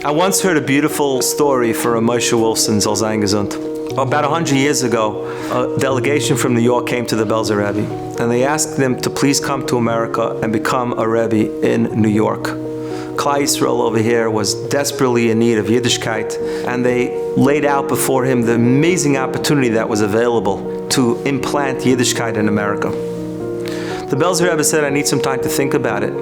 I once heard a beautiful story for Moshe Wilson, Zal Zayin Gesund. About 100 years ago, a delegation from New York came to the Belzer Rabbi, and they asked them to please come to America and become a Rebbe in New York. Klal Yisrael over here was desperately in need of Yiddishkeit, and they laid out before him the amazing opportunity that was available to implant Yiddishkeit in America. The Belzer Rabbi said, I need some time to think about it.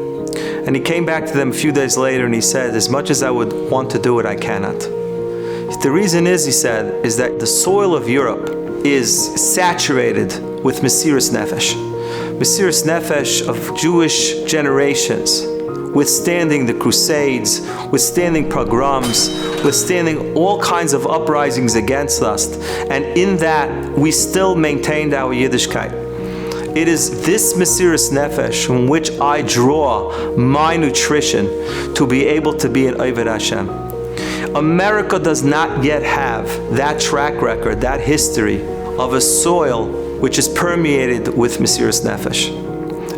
And he came back to them a few days later and he said, as much as I would want to do it, I cannot. The reason is, he said, is that the soil of Europe is saturated with Mesiras Nefesh. Mesiras Nefesh of Jewish generations, withstanding the Crusades, withstanding pogroms, withstanding all kinds of uprisings against us. And in that, we still maintained our Yiddishkeit. It is this Mesiras Nefesh from which I draw my nutrition to be able to be an Oved Hashem. America does not yet have that track record, that history of a soil which is permeated with Mesiras Nefesh.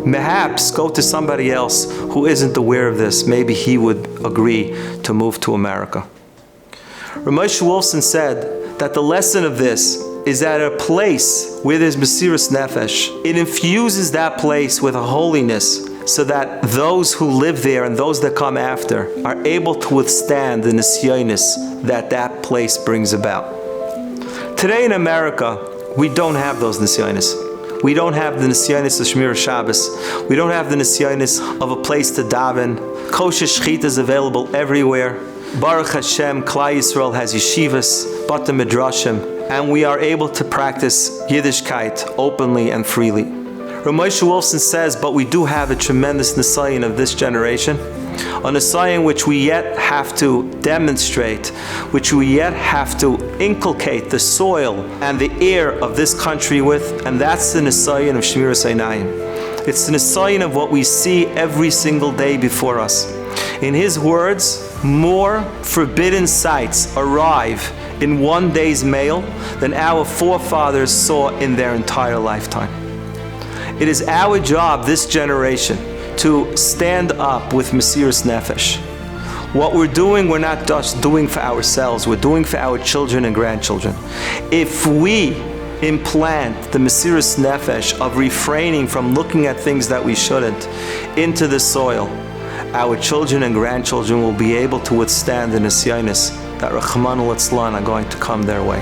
Perhaps go to somebody else who isn't aware of this. Maybe he would agree to move to America. Moshe Wilson said that the lesson of this is that a place where there's Mesiras Nefesh, it infuses that place with a holiness so that those who live there and those that come after are able to withstand the nisyonis that place brings about. Today in America, we don't have those nisyonis. We don't have the nisyonis of Shmir Shabbos. We don't have the nisyonis of a place to daven. Kosher shchita is available everywhere. Baruch Hashem, Klal Yisrael has yeshivas, bata midrashim, and we are able to practice Yiddishkeit openly and freely. Moshe Wilson says, but we do have a tremendous nisayon of this generation, a nisayon which we yet have to demonstrate, which we yet have to inculcate the soil and the air of this country with, and that's the nisayon of Shmiras Einayim. It's the nisayon of what we see every single day before us. In his words, more forbidden sights arrive in one day's mail than our forefathers saw in their entire lifetime. It is our job, this generation, to stand up with Mesiras Nefesh. What we're doing, we're not just doing for ourselves, we're doing for our children and grandchildren. If we implant the Mesiras Nefesh of refraining from looking at things that we shouldn't into the soil, our children and grandchildren will be able to withstand the nisyonis that Rachmana litzlan are going to come their way.